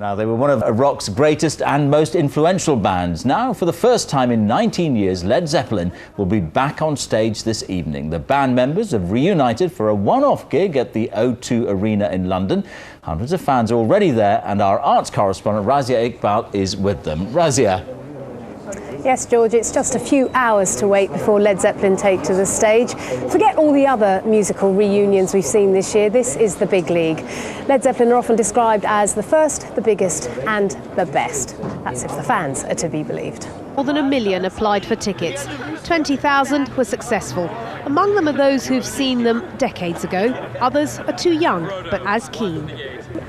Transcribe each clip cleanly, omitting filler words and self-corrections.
Now, they were one of rock's greatest and most influential bands. Now, for the first time in 19 years, Led Zeppelin will be back on stage this evening. The band members have reunited for a one-off gig at the O2 Arena in London. Hundreds of fans are already there, and our arts correspondent Razia Iqbal is with them. Razia. Yes, George, it's just a few hours to wait before Led Zeppelin take to the stage. Forget all the other musical reunions we've seen this year. This is the big league. Led Zeppelin are often described as the first, the biggest and the best. That's if the fans are to be believed. More than 1 million applied for tickets. 20,000 were successful. Among them are those who've seen them decades ago. Others are too young, but as keen.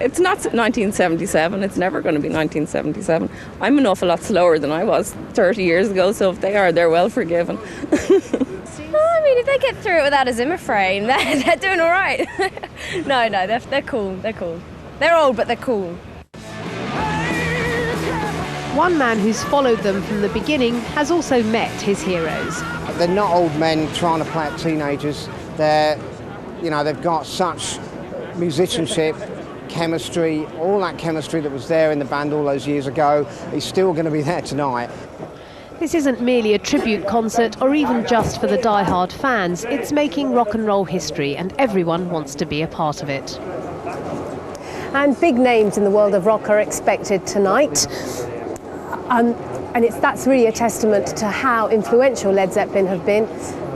It's not 1977, it's never going to be 1977. I'm an awful lot slower than I was 30 years ago, so if they are, they're well forgiven. I mean, if they get through it without a Zimmer frame, they're doing all right. No, they're cool, they're cool. They're old, but they're cool. One man who's followed them from the beginning has also met his heroes. They're not old men trying to play at teenagers. They've got such musicianship, chemistry, all that chemistry that was there in the band all those years ago is still going to be there tonight. This isn't merely a tribute concert or even just for the die-hard fans. It's making rock and roll history, and everyone wants to be a part of it. And big names in the world of rock are expected tonight. That's really a testament to how influential Led Zeppelin have been,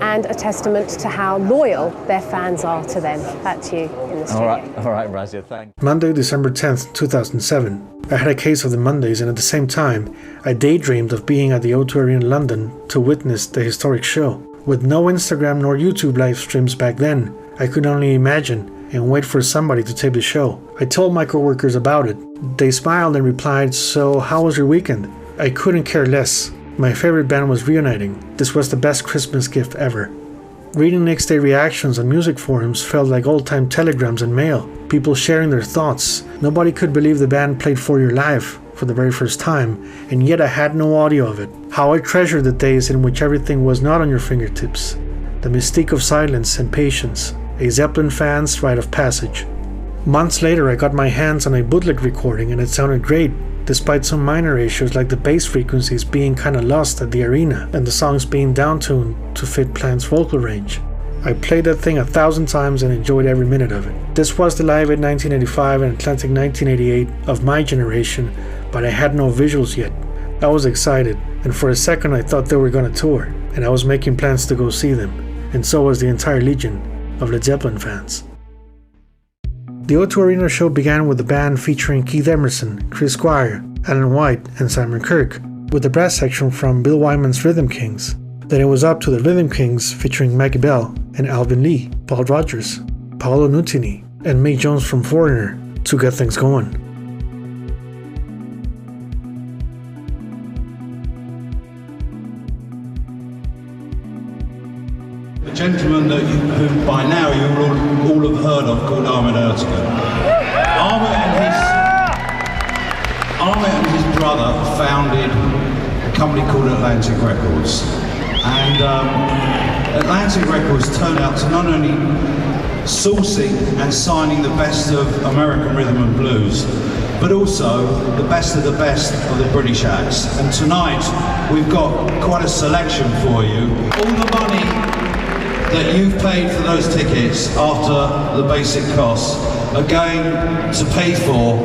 and a testament to how loyal their fans are to them. Back to you in the studio. All right, Razia, thanks. Monday, December 10th, 2007. I had a case of the Mondays, and at the same time, I daydreamed of being at the O2 Arena in London to witness the historic show. With no Instagram nor YouTube live streams back then, I could only imagine and wait for somebody to tape the show. I told my coworkers about it. They smiled and replied, "So how was your weekend?" I couldn't care less. My favorite band was reuniting. This was the best Christmas gift ever. Reading next day reactions on music forums felt like old-time telegrams and mail. People sharing their thoughts. Nobody could believe the band played For Your Life for the very first time, and yet I had no audio of it. How I treasure the days in which everything was not on your fingertips. The mystique of silence and patience. A Zeppelin fan's rite of passage. Months later, I got my hands on a bootleg recording, and it sounded great, despite some minor issues like the bass frequencies being kinda lost at the arena and the songs being downtuned to fit Plant's vocal range. I played that thing 1,000 times and enjoyed every minute of it. This was the Live Aid 1985 and Atlantic 1988 of my generation, but I had no visuals yet. I was excited, and for a second I thought they were gonna tour, and I was making plans to go see them, and so was the entire legion of Led Zeppelin fans. The O2 Arena show began with the band featuring Keith Emerson, Chris Squire, Alan White, and Simon Kirke, with the brass section from Bill Wyman's Rhythm Kings. Then it was up to the Rhythm Kings featuring Maggie Bell and Alvin Lee, Paul Rodgers, Paolo Nutini, and Mick Jones from Foreigner to get things going. The gentleman who by now you all have heard of, called Ahmet Ertegun. Ahmet and his brother founded a company called Atlantic Records. And Atlantic Records turned out to not only sourcing and signing the best of American rhythm and blues, but also the best of the British acts. And tonight we've got quite a selection for you. All the money that you've paid for those tickets after the basic costs are going to pay for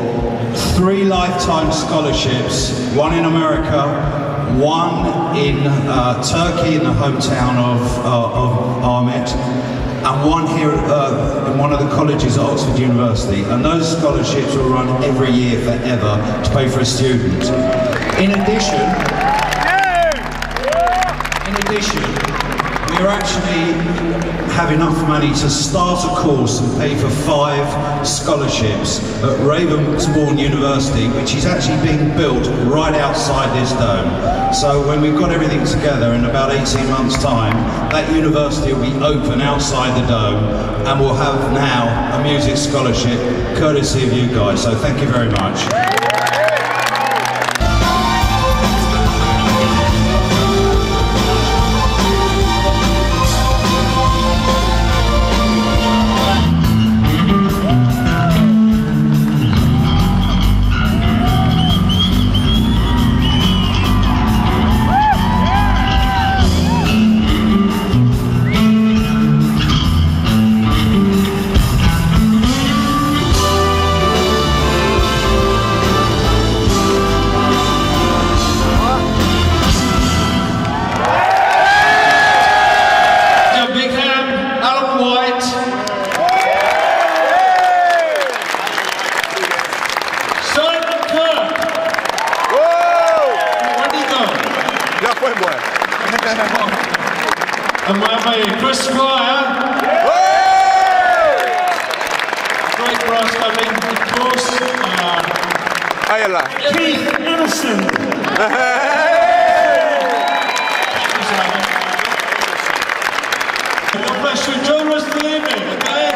3 lifetime scholarships, one in America, one in Turkey in the hometown of Ahmet, and one here in one of the colleges at Oxford University. And those scholarships will run every year forever to pay for a student. In addition, we actually have enough money to start a course and pay for 5 scholarships at Ravensbourne University, which is actually being built right outside this dome. So when we've got everything together in about 18 months' time, that university will be open outside the dome, and we'll have now a music scholarship courtesy of you guys. So thank you very much. me, Chris Squire. Great brass dubbing, of course. Keith Innocent. God bless you. Join us for the evening, okay?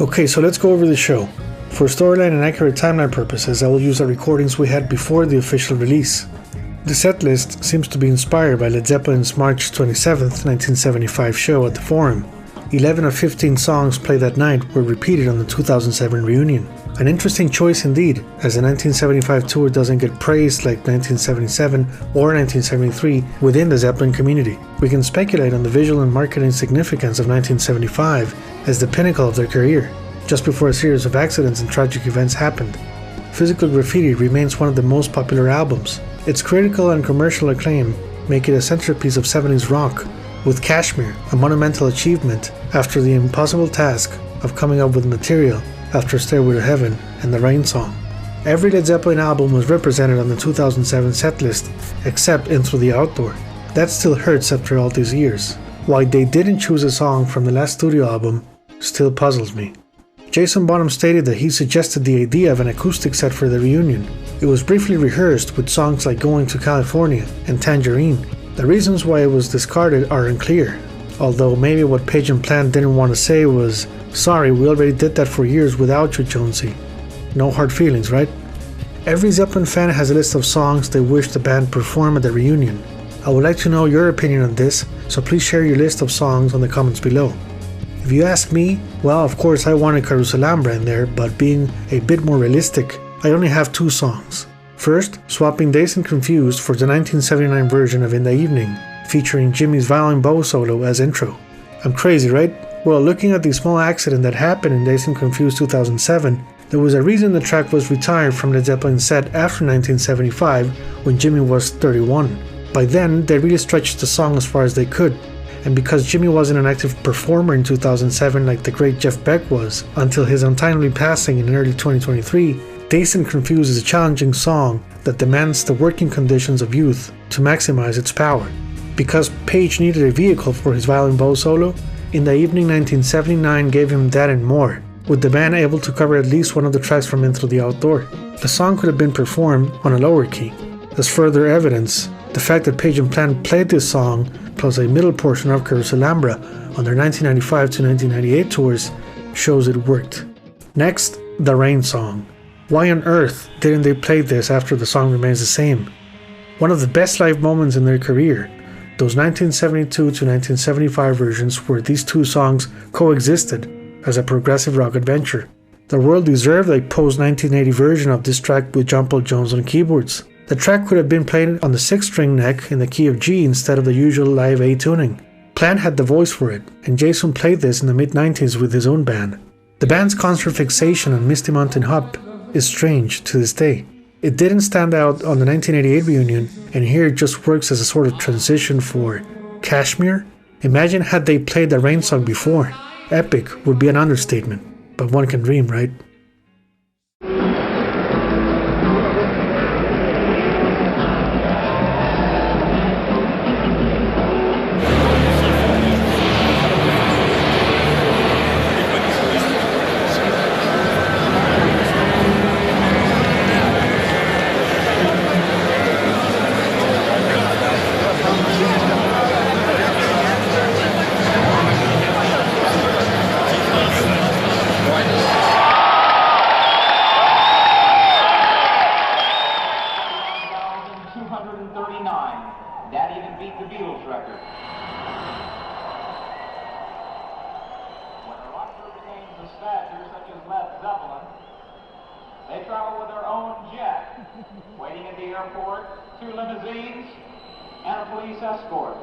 Okay, so let's go over the show. For storyline and accurate timeline purposes, I will use the recordings we had before the official release. The set list seems to be inspired by Led Zeppelin's March 27th, 1975 show at the Forum. 11 of 15 songs played that night were repeated on the 2007 reunion. An interesting choice indeed, as the 1975 tour doesn't get praised like 1977 or 1973 within the Zeppelin community. We can speculate on the visual and marketing significance of 1975 as the pinnacle of their career, just before a series of accidents and tragic events happened. Physical Graffiti remains one of the most popular albums. Its critical and commercial acclaim make it a centerpiece of 70s rock, with Kashmir a monumental achievement after the impossible task of coming up with material after Stairway to Heaven and the Rain Song. Every Led Zeppelin album was represented on the 2007 Setlist, except Into the Outdoor. That still hurts after all these years. Why they didn't choose a song from the last studio album still puzzles me. Jason Bonham stated that he suggested the idea of an acoustic set for the reunion. It was briefly rehearsed with songs like Going to California and Tangerine. The reasons why it was discarded are unclear, although maybe what Page and Plant didn't want to say was, "Sorry, we already did that for years without you, Jonesy." No hard feelings, right? Every Zeppelin fan has a list of songs they wish the band perform at the reunion. I would like to know your opinion on this, so please share your list of songs on the comments below. If you ask me, well, of course I wanted Carouselambra in there, but being a bit more realistic, I only have two songs. First, swapping Dazed and Confused for the 1979 version of In the Evening, featuring Jimmy's violin bow solo as intro. I'm crazy, right? Well, looking at the small accident that happened in Dazed and Confused 2007, there was a reason the track was retired from Led Zeppelin's set after 1975 when Jimmy was 31. By then, they really stretched the song as far as they could, and because Jimmy wasn't an active performer in 2007 like the great Jeff Beck was, until his untimely passing in early 2023, Dazed and Confused is a challenging song that demands the working conditions of youth to maximize its power. Because Page needed a vehicle for his violin bow solo, In the Evening 1979 gave him that and more, with the band able to cover at least one of the tracks from Into the Outdoor. The song could have been performed on a lower key. As further evidence, the fact that Page and Plant played this song plus a middle portion of Carouselambra on their 1995 to 1998 tours shows it worked. Next, the Rain Song. Why on earth didn't they play this after the song remains the same? One of the best live moments in their career, those 1972 to 1975 versions where these two songs coexisted as a progressive rock adventure. The world deserved a post-1980 version of this track with John Paul Jones on keyboards. The track could have been played on the 6th-string neck in the key of G instead of the usual live A tuning. Plant had the voice for it, and Jason played this in the mid-90s with his own band. The band's concert fixation on Misty Mountain Hop is strange to this day. It didn't stand out on the 1988 reunion, and here it just works as a sort of transition for Kashmir. Imagine had they played the Rain Song before. Epic would be an understatement, but one can dream, right? 139. That even beat the Beatles record. When a rocker attains a stature such as Led Zeppelin, they travel with their own jet, waiting at the airport, 2 limousines, and a police escort.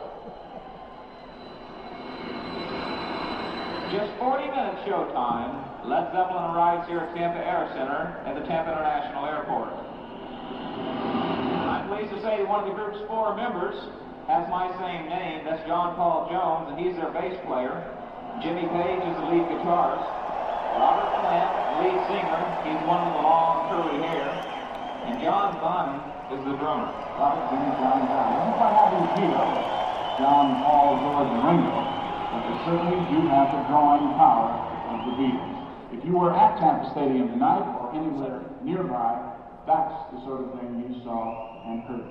Just 40 minutes showtime, Led Zeppelin arrives here at Tampa Air Center at the Tampa International Airport. I'm pleased to say that one of the group's 4 members has my same name. That's John Paul Jones, and he's their bass player. Jimmy Page is the lead guitarist. Robert Plant, lead singer. He's one with the long curly hair. And Jason Bonham is the drummer. Robert, Jimmy, John, John. You might have these here, John, Paul, George, and Ringo, but they certainly do have the drawing power of the Beatles. If you were at Tampa Stadium tonight or anywhere nearby, that's the sort of thing you saw and heard.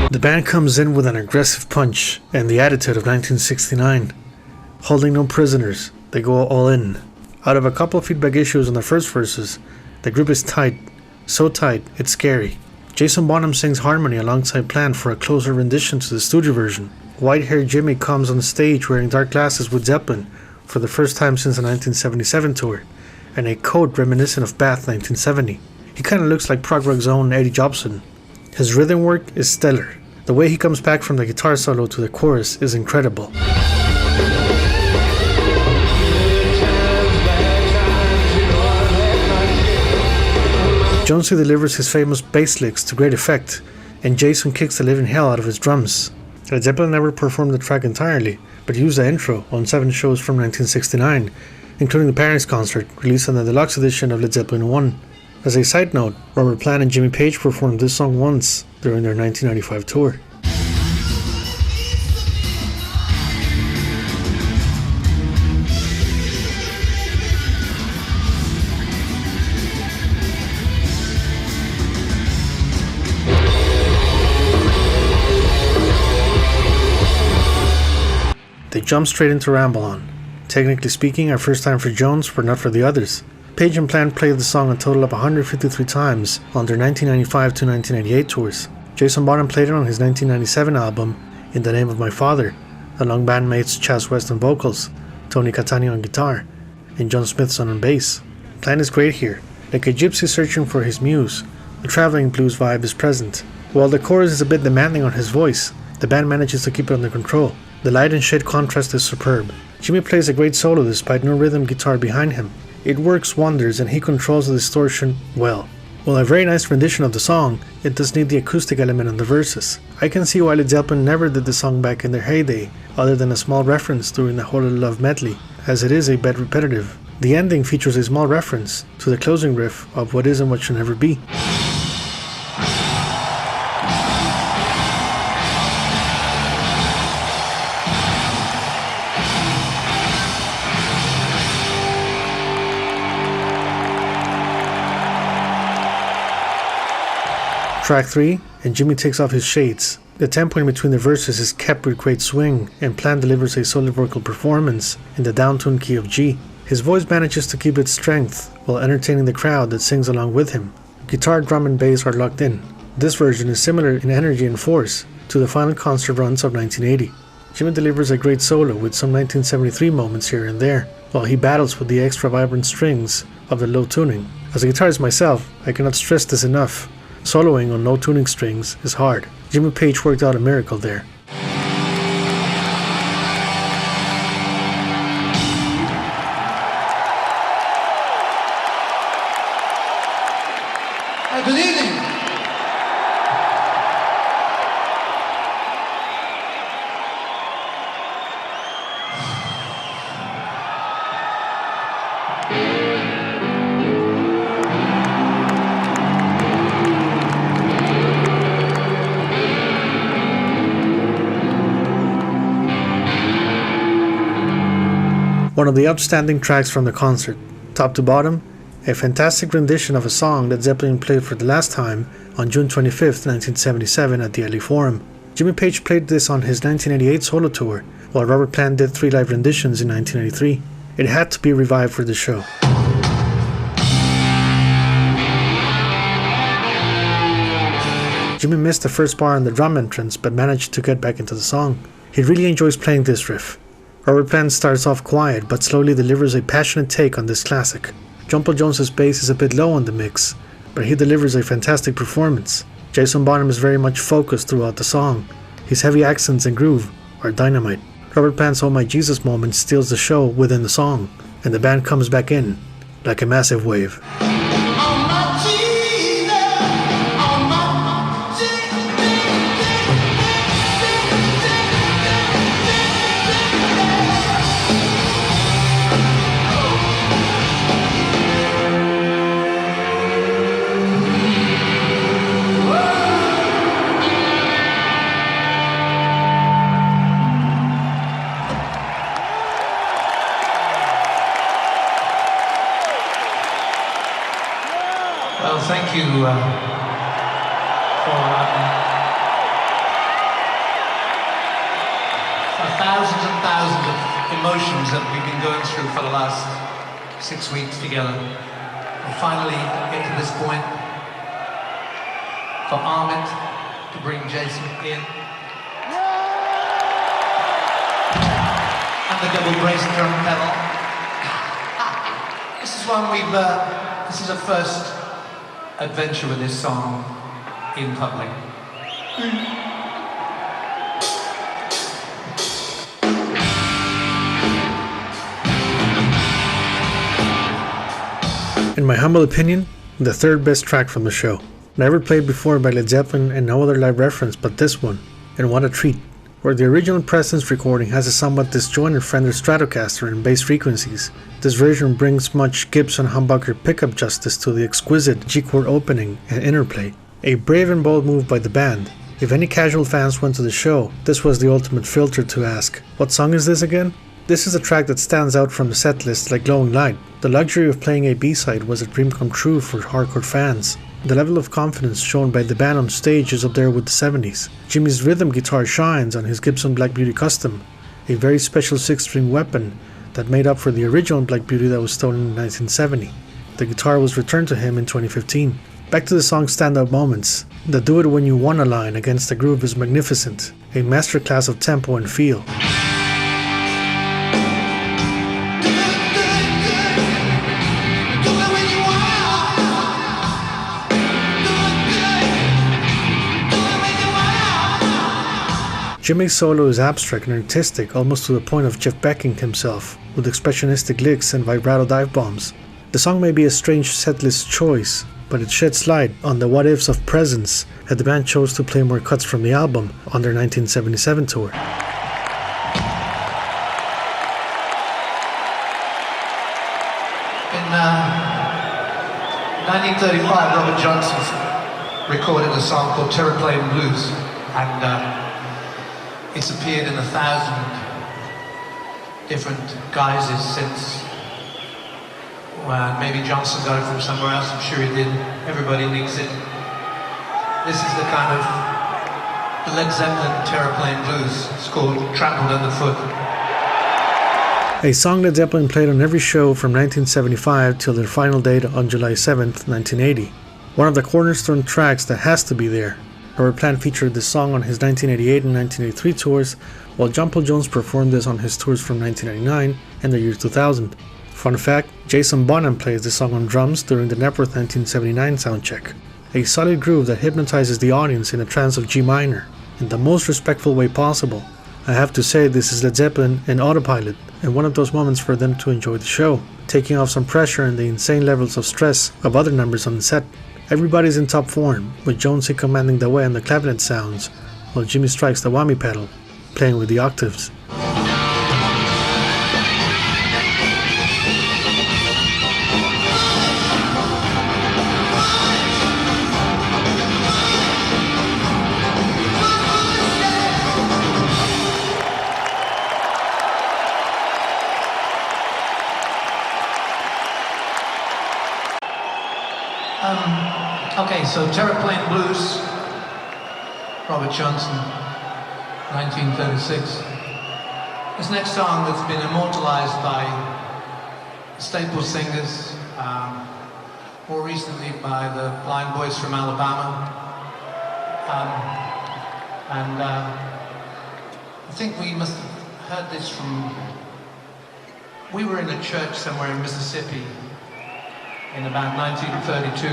The band comes in with an aggressive punch and the attitude of 1969. Holding no prisoners, they go all in. Out of a couple of feedback issues on the first verses, the group is tight, so tight it's scary. Jason Bonham sings harmony alongside Plant for a closer rendition to the studio version. White-haired Jimmy comes on stage wearing dark glasses with Zeppelin for the first time since the 1977 tour, and a coat reminiscent of Bath 1970. He kinda looks like prog rock's own Eddie Jobson. His rhythm work is stellar. The way he comes back from the guitar solo to the chorus is incredible. Jonesy delivers his famous bass licks to great effect, and Jason kicks the living hell out of his drums. Led Zeppelin never performed the track entirely, but used the intro on 7 shows from 1969, including the Paris concert, released on the deluxe edition of Led Zeppelin 1. As a side note, Robert Plant and Jimmy Page performed this song once during their 1995 tour. They jump straight into Ramble On. Technically speaking, our first time for Jones, but not for the others. Page and Plant played the song a total of 153 times on their 1995 to 1998 tours. Jason Bonham played it on his 1997 album, In the Name of My Father, along bandmates Chas West on vocals, Tony Catania on guitar, and John Smithson on bass. Plant is great here. Like a gypsy searching for his muse, the traveling blues vibe is present. While the chorus is a bit demanding on his voice, the band manages to keep it under control. The light and shade contrast is superb. Jimmy plays a great solo despite no rhythm guitar behind him. It works wonders and he controls the distortion well. While a very nice rendition of the song, it does need the acoustic element on the verses. I can see why Led Zeppelin never did the song back in their heyday, other than a small reference during the Whole Lotta Love medley, as it is a bit repetitive. The ending features a small reference to the closing riff of What Is and What Should Never Be. Track 3, and Jimmy takes off his shades. The tempo in between the verses is kept with great swing, and Plant delivers a solid vocal performance in the downtuned key of G. His voice manages to keep its strength while entertaining the crowd that sings along with him. Guitar, drum, and bass are locked in. This version is similar in energy and force to the final concert runs of 1980. Jimmy delivers a great solo with some 1973 moments here and there, while he battles with the extra vibrant strings of the low tuning. As a guitarist myself, I cannot stress this enough. Soloing on low tuning strings is hard. Jimmy Page worked out a miracle there. Good evening. One of the outstanding tracks from the concert, top to bottom, a fantastic rendition of a song that Zeppelin played for the last time on June 25th, 1977 at the LA Forum. Jimmy Page played this on his 1988 solo tour, while Robert Plant did 3 live renditions in 1993. It had to be revived for the show. Jimmy missed the first bar on the drum entrance, but managed to get back into the song. He really enjoys playing this riff. Robert Plant starts off quiet, but slowly delivers a passionate take on this classic. John Paul Jones's bass is a bit low on the mix, but he delivers a fantastic performance. Jason Bonham is very much focused throughout the song. His heavy accents and groove are dynamite. Robert Plant's Oh My Jesus moment steals the show within the song, and the band comes back in like a massive wave. Well, thank you for thousands and thousands of emotions that we've been going through for the last 6 weeks together. And finally get to this point for Ahmet to bring Jason in. And the double brass drum pedal. This is one this is a first adventure with this song in public. In my humble opinion, the third best track from the show. Never played before by Led Zeppelin and no other live reference but this one, and what a treat. Where the original Presence recording has a somewhat disjointed Fender Stratocaster and bass frequencies, this version brings much Gibson humbucker pickup justice to the exquisite G-chord opening and interplay. A brave and bold move by the band. If any casual fans went to the show, this was the ultimate filter to ask, what song is this again? This is a track that stands out from the setlist like glowing light. The luxury of playing a B-side was a dream come true for hardcore fans. The level of confidence shown by the band on stage is up there with the 70s. Jimmy's rhythm guitar shines on his Gibson Black Beauty Custom, a very special 6-string weapon that made up for the original Black Beauty that was stolen in 1970. The guitar was returned to him in 2015. Back to the song's standout moments. The Do It When You Wanna line against the groove is magnificent, a masterclass of tempo and feel. Jimmy's solo is abstract and artistic almost to the point of Jeff Becking himself, with expressionistic licks and vibrato dive bombs. The song may be a strange setlist choice, but it sheds light on the what-ifs of Presence that the band chose to play more cuts from the album on their 1977 tour. In 1935, Robert Johnson recorded a song called Terraplane Blues, and it's appeared in 1,000 different guises since. Well, maybe Johnson got it from somewhere else, I'm sure he did. Everybody needs it. This is the kind of Led Zeppelin Terraplane Blues. It's called Trampled Underfoot. A song Led Zeppelin played on every show from 1975 till their final date on July 7th, 1980. One of the cornerstone tracks that has to be there. Robert Plant featured this song on his 1988 and 1983 tours, while John Paul Jones performed this on his tours from 1999 and the year 2000. Fun fact, Jason Bonham plays this song on drums during the Nepworth 1979 soundcheck. A solid groove that hypnotizes the audience in a trance of G minor, in the most respectful way possible. I have to say this is Led Zeppelin in autopilot, and one of those moments for them to enjoy the show, taking off some pressure and the insane levels of stress of other numbers on the set. Everybody's in top form, with Jonesy commanding the way on the clavinet sounds, while Jimmy strikes the whammy pedal, playing with the octaves. Okay, so Terraplane Blues, Robert Johnson, 1936. This next song that's been immortalized by staple singers, more recently by the Blind Boys from Alabama. I think we must have heard this from... We were in a church somewhere in Mississippi in about 1932.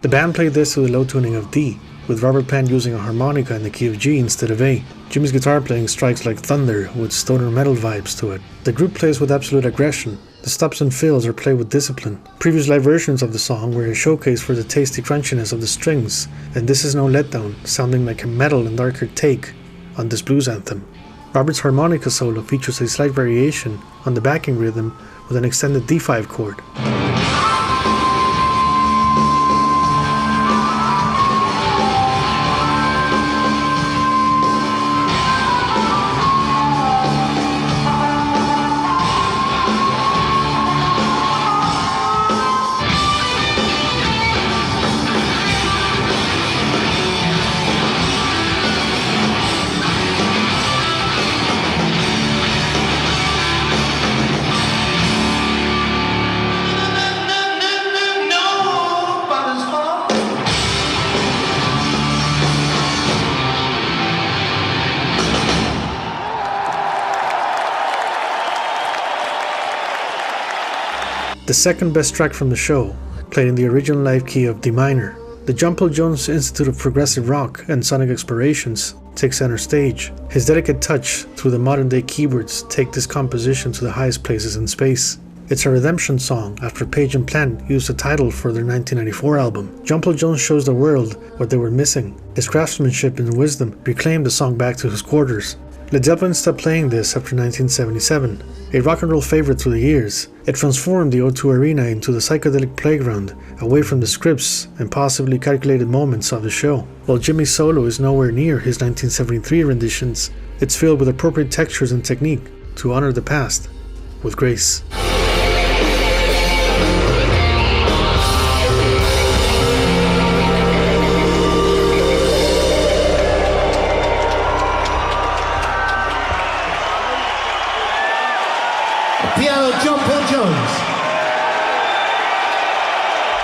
The band played this to the low tuning of D, with Robert Plant using a harmonica in the key of G instead of A. Jimmy's guitar playing strikes like thunder with stoner metal vibes to it. The group plays with absolute aggression. The stops and fills are played with discipline. Previous live versions of the song were a showcase for the tasty crunchiness of the strings, and this is no letdown, sounding like a metal and darker take on this blues anthem. Robert's harmonica solo features a slight variation on the backing rhythm with an extended D5 chord. The second best track from the show, played in the original live key of D minor. The John Paul Jones Institute of Progressive Rock and Sonic Explorations takes center stage. His delicate touch through the modern day keyboards take this composition to the highest places in space. It's a redemption song after Page and Plant used the title for their 1994 album. John Paul Jones shows the world what they were missing. His craftsmanship and wisdom reclaimed the song back to his quarters. Led Zeppelin stopped playing this after 1977, a rock and roll favorite through the years. It transformed the O2 Arena into the psychedelic playground, away from the scripts and possibly calculated moments of the show. While Jimmy's solo is nowhere near his 1973 renditions, it's filled with appropriate textures and technique to honor the past with grace. Piano, John Paul Jones.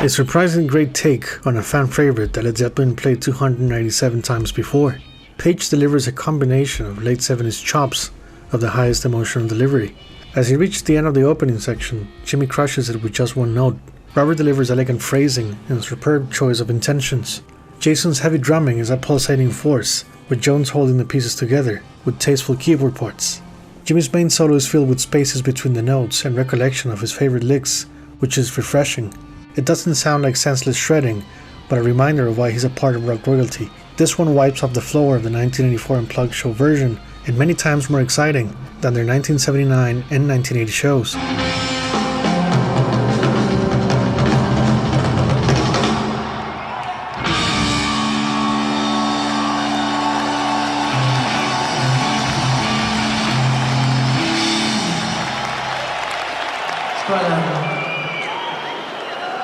A surprisingly great take on a fan favorite that Led Zeppelin played 297 times before. Page delivers a combination of late 70s chops of the highest emotional delivery. As he reaches the end of the opening section, Jimmy crushes it with just one note. Robert delivers elegant phrasing and superb choice of intentions. Jason's heavy drumming is a pulsating force, with Jones holding the pieces together with tasteful keyboard parts. Jimmy's main solo is filled with spaces between the notes and recollection of his favorite licks, which is refreshing. It doesn't sound like senseless shredding, but a reminder of why he's a part of rock royalty. This one wipes off the floor of the 1984 Unplugged show version, and many times more exciting than their 1979 and 1980 shows.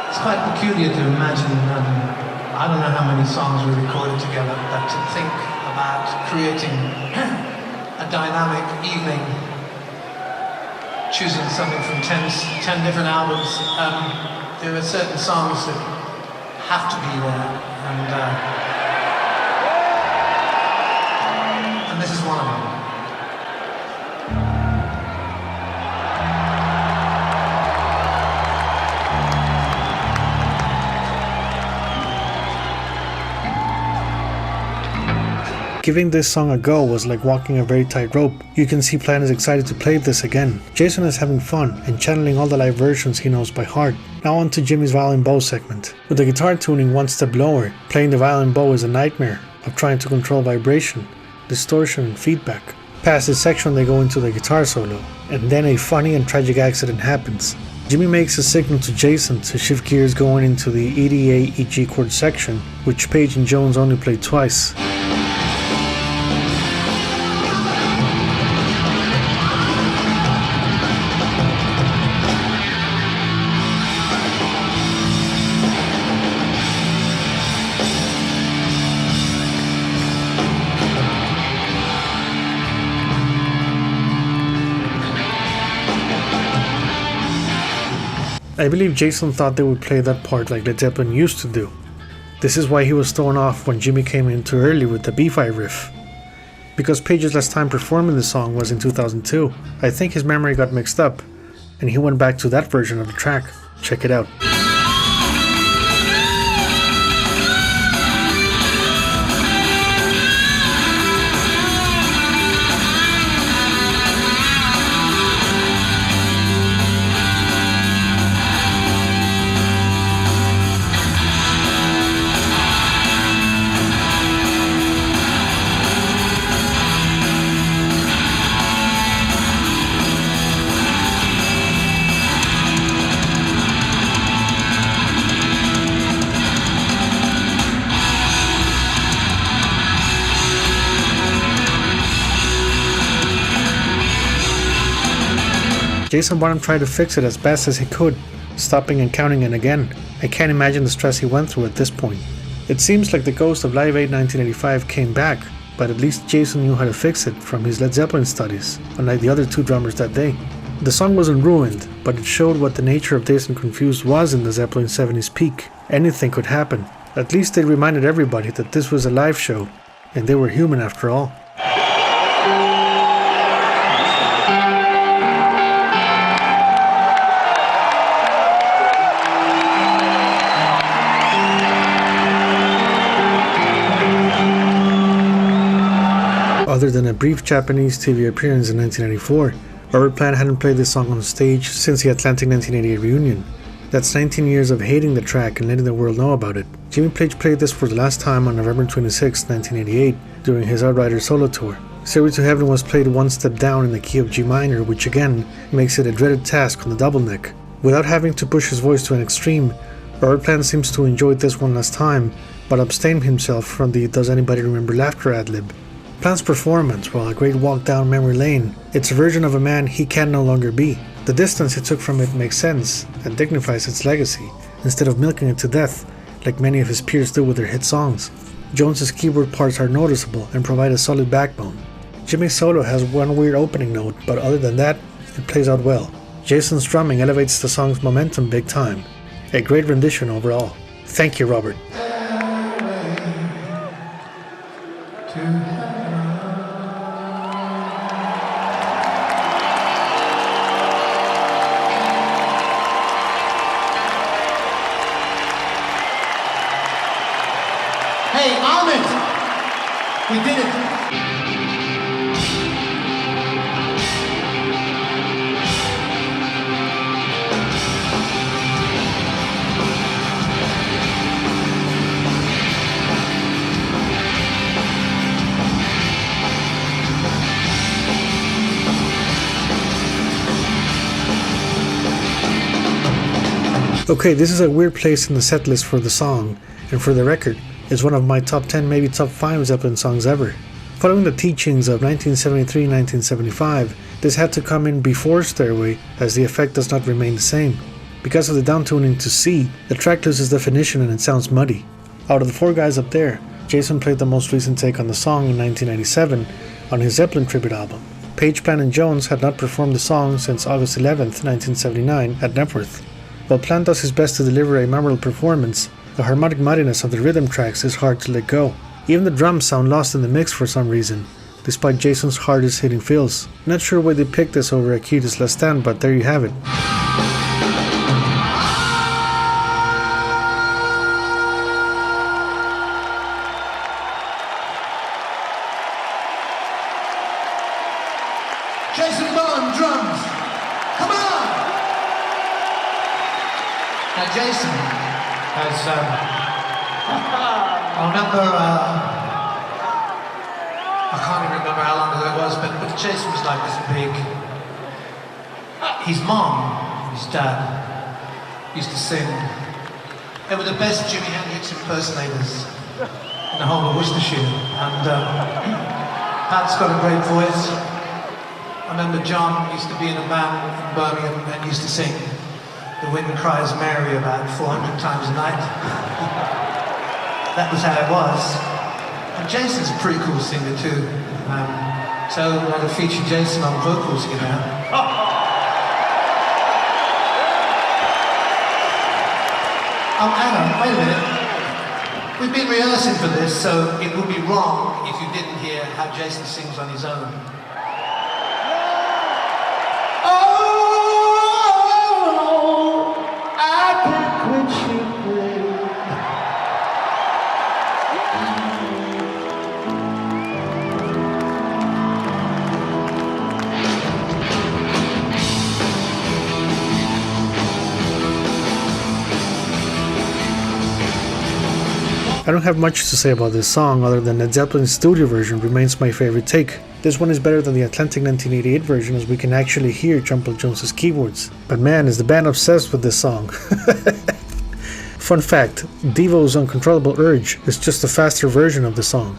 It's quite peculiar to imagine, I don't know how many songs we recorded together, but to think about creating a dynamic evening, choosing something from 10 different albums. There are certain songs that have to be there, and this is one of them. Giving this song a go was like walking a very tight rope. You can see Plant is excited to play this again. Jason is having fun and channeling all the live versions he knows by heart. Now on to Jimmy's violin bow segment. With the guitar tuning one step lower, playing the violin bow is a nightmare of trying to control vibration, distortion and feedback. Past this section they go into the guitar solo, and then a funny and tragic accident happens. Jimmy makes a signal to Jason to shift gears going into the EDA EG chord section, which Page and Jones only played twice. I believe Jason thought they would play that part like Led Zeppelin used to do. This is why he was thrown off when Jimmy came in too early with the B5 riff. Because Page's last time performing the song was in 2002, I think his memory got mixed up, and he went back to that version of the track. Check it out. Jason Bonham tried to fix it as best as he could, stopping and counting it again. I can't imagine the stress he went through at this point. It seems like the ghost of Live Aid 1985 came back, but at least Jason knew how to fix it from his Led Zeppelin studies, unlike the other two drummers that day. The song wasn't ruined, but it showed what the nature of Dazed and Confused was in the Zeppelin 70s peak. Anything could happen. At least they reminded everybody that this was a live show, and they were human after all. Other than a brief Japanese TV appearance in 1994, Robert Plant hadn't played this song on stage since the Atlantic 1988 reunion. That's 19 years of hating the track and letting the world know about it. Jimmy Page played this for the last time on November 26, 1988, during his Outrider solo tour. Stairway to Heaven was played one step down in the key of G minor, which again makes it a dreaded task on the double neck. Without having to push his voice to an extreme, Robert Plant seems to enjoy this one last time, but abstained himself from the Does Anybody Remember Laughter ad-lib. Plant's performance, while a great walk down memory lane, it's a version of a man he can no longer be. The distance he took from it makes sense and dignifies its legacy, instead of milking it to death, like many of his peers do with their hit songs. Jones's keyboard parts are noticeable and provide a solid backbone. Jimmy's solo has one weird opening note, but other than that, it plays out well. Jason's drumming elevates the song's momentum big time. A great rendition overall. Thank you, Robert. Hey, Ahmed! We did it! Okay, this is a weird place in the setlist for the song, and for the record, it's one of my top 10, maybe top 5 Zeppelin songs ever. Following the teachings of 1973-1975, this had to come in before Stairway, as the effect does not remain the same. Because of the downtuning to C, the track loses definition and it sounds muddy. Out of the 4 guys up there, Jason played the most recent take on the song in 1997 on his Zeppelin tribute album. Page, Plant and Jones had not performed the song since August 11th, 1979 at Nepworth. While Plant does his best to deliver a memorable performance, the harmonic muddiness of the rhythm tracks is hard to let go. Even the drums sound lost in the mix for some reason, despite Jason's hardest hitting fills. Not sure why they picked this over Akita's Last Stand, but there you have it. Jason Bonham, drums! Come on! Now Jason has, I remember, I can't even remember how long ago it was, but Jason was like this big, his mom his dad, used to sing. They were the best Jimi Hendrix impersonators in the whole of Worcestershire. And Pat's got a great voice. I remember John used to be in a band in Birmingham and used to sing The Wind Cries Mary about 400 times a night. That was how it was. And Jason's a pretty cool singer too. So I'm going to feature Jason on vocals here now. Hang on, wait a minute. We've been rehearsing for this, so it would be wrong if you didn't hear how Jason sings on his own. I don't have much to say about this song other than Led Zeppelin's studio version remains my favorite take. This one is better than the Atlantic 1988 version as we can actually hear Trampled Jones's keyboards. But man, is the band obsessed with this song. Fun fact, Devo's Uncontrollable Urge is just a faster version of the song.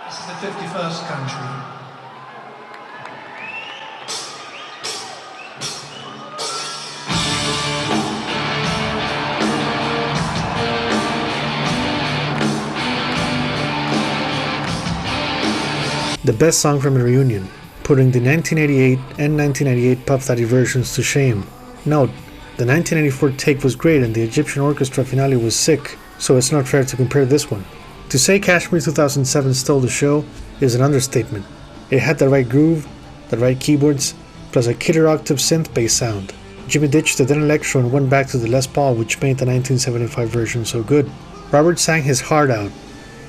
This is the 51st country. The best song from a reunion, putting the 1988 and 1998 Puff Daddy versions to shame. Note, the 1984 take was great and the Egyptian orchestra finale was sick, so it's not fair to compare this one. To say Kashmir 2007 stole the show is an understatement. It had the right groove, the right keyboards, plus a killer octave synth bass sound. Jimmy ditched the then Electro and went back to the Les Paul, which made the 1975 version so good. Robert sang his heart out.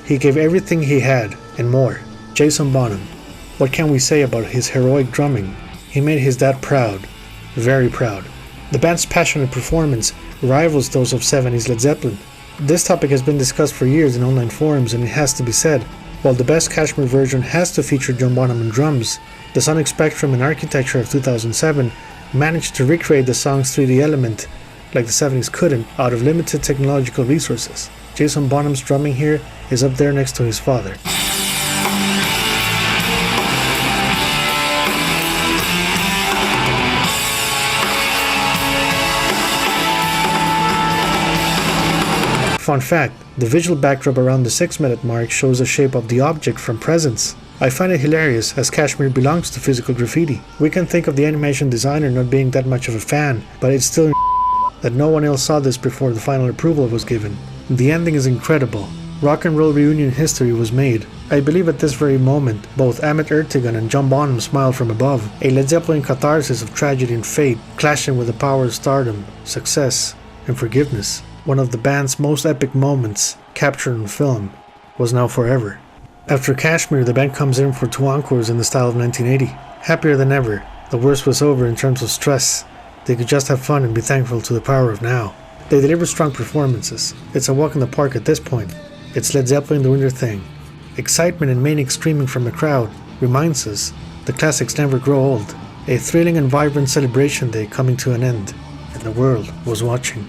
He gave everything he had, and more. Jason Bonham. What can we say about his heroic drumming? He made his dad proud. Very proud. The band's passionate performance rivals those of 70s Led Zeppelin. This topic has been discussed for years in online forums, and it has to be said, while the best Kashmir version has to feature John Bonham on drums, the sonic spectrum and architecture of 2007 managed to recreate the song's 3D element like the 70s couldn't out of limited technological resources. Jason Bonham's drumming here is up there next to his father. Fun fact, the visual backdrop around the 6-minute mark shows the shape of the object from Presents. I find it hilarious as Kashmir belongs to physical graffiti. We can think of the animation designer not being that much of a fan, but it's still that no one else saw this before the final approval was given. The ending is incredible. Rock and roll reunion history was made. I believe at this very moment, both Amit Ertegun and John Bonham smile from above, a Led Zeppelin catharsis of tragedy and fate, clashing with the power of stardom, success, and forgiveness. One of the band's most epic moments, captured on film, was now forever. After Kashmir, the band comes in for 2 encores in the style of 1980. Happier than ever, the worst was over in terms of stress. They could just have fun and be thankful to the power of now. They deliver strong performances. It's a walk in the park at this point. It's Led Zeppelin doing their thing. Excitement and manic screaming from the crowd reminds us the classics never grow old. A thrilling and vibrant celebration day coming to an end, and the world was watching.